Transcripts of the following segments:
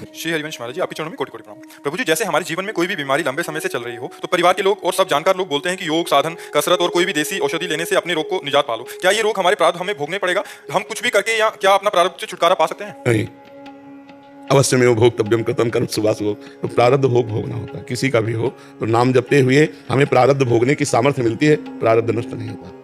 श्री हरिवंश महाराज जी, आपके चरणों में कोटि कोटि प्रणाम। प्रभु जी, जैसे हमारे जीवन में कोई भी बीमारी लंबे समय से चल रही हो तो परिवार के लोग और सब जानकार लोग बोलते हैं कि योग, साधन, कसरत और कोई भी देसी औषधि लेने से अपने रोग को निजात पालो। क्या ये रोग हमारे प्रारब्ध हमें भोगने पड़ेगा? हम कुछ भी करके या क्या अपना प्रारब्ध से छुटकारा पा सकते हैं? नहीं, अवश्य में वो भोक्तव्यम कृतं कर्म शुभाशुभम। तो प्रारब्ध भोग भोगना होता है, किसी का भी हो। तो नाम जपते हुए हमें प्रारब्ध भोगने की सामर्थ्य मिलती है, प्रारब्ध नष्ट नहीं होता।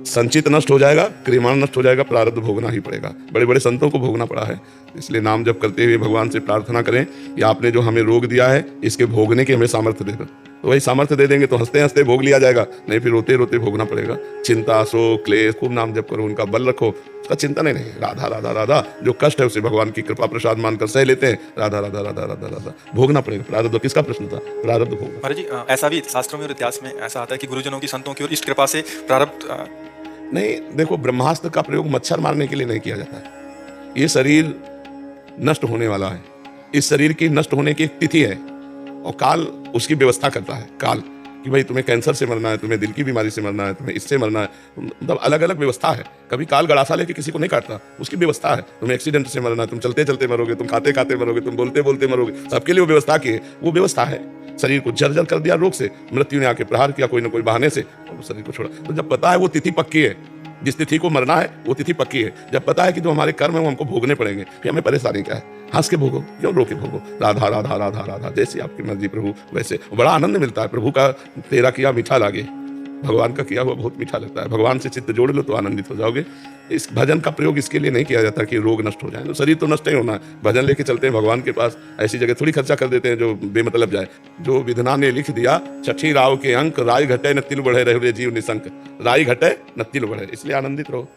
संचित नष्ट हो जाएगा, क्रियमाण नष्ट हो जाएगा, प्रारब्ध भोगना ही पड़ेगा। बड़े बड़े संतों को भोगना पड़ा है। इसलिए नाम जप करते हुए भगवान से प्रार्थना करें कि आपने जो हमें रोग दिया है इसके भोगने की हमें सामर्थ्य दे दो। तो वही सामर्थ्य दे देंगे तो हंसते हंसते भोग लिया जाएगा, नहीं फिर रोते रोते भोगना पड़ेगा। चिंता, शोक, क्लेश, खूब नाम जप करो, उनका बल रखो, उसका चिंता नहीं। राधा राधा राधा, जो कष्ट है उसे भगवान की कृपा प्रसाद मानकर सह लेते हैं। राधा राधा राधा राधा राधा, भोगना पड़ेगा। प्रारब्ध किसका प्रश्न था? प्रारब्ध भोग। महाराज जी, ऐसा भी शास्त्रों में और इतिहास में ऐसा आता है कि गुरुजनों की, संतों की और इष्ट कृपा से प्रारब्ध नहीं, देखो, ब्रह्मास्त्र का प्रयोग मच्छर मारने के लिए नहीं किया जाता है। ये शरीर नष्ट होने वाला है, इस शरीर की नष्ट होने की एक तिथि है और काल उसकी व्यवस्था करता है। काल कि भाई तुम्हें कैंसर से मरना है, तुम्हें दिल की बीमारी से मरना है, तुम्हें इससे मरना है, मतलब अलग अलग व्यवस्था है। कभी काल गड़ासा लेके किसी को नहीं काटता, उसकी व्यवस्था है। तुम्हें एक्सीडेंट से मरना है, तुम चलते चलते मरोगे, तुम खाते खाते मरोगे, तुम बोलते बोलते मरोगे, सबके लिए वो व्यवस्था की है। वो व्यवस्था है। शरीर को जर्जर कर दिया रोग से, मृत्यु ने आके प्रहार किया कोई ना कोई बहाने से, और शरीर को छोड़ा। तो जब पता है वो तिथि पक्की है, जिस तिथि को मरना है वो तिथि पक्की है, जब पता है कि जो हमारे कर्म है वो हमको भोगने पड़ेंगे, फिर हमें परेशानी क्या है? हंस के भोगो, क्यों रो के भोगो। राधा राधा राधा राधा, जैसी आपकी मर्जी प्रभु वैसे। बड़ा आनंद मिलता है। प्रभु का तेरा किया मीठा लागे, भगवान का किया हुआ बहुत मीठा लगता है। भगवान से चित्त जोड़ लो तो आनंदित हो जाओगे। इस भजन का प्रयोग इसके लिए नहीं किया जाता कि रोग नष्ट हो जाए। तो शरीर तो नष्ट नहीं होना है, भजन लेके चलते हैं भगवान के पास। ऐसी जगह थोड़ी खर्चा कर देते हैं जो बेमतलब जाए। जो विधना ने लिख दिया, छठी राव के अंक, राय घटे न तिल बढ़े, रहे जीव निशंक। राय घटे न तिल बढ़े, इसलिए आनंदित रहो।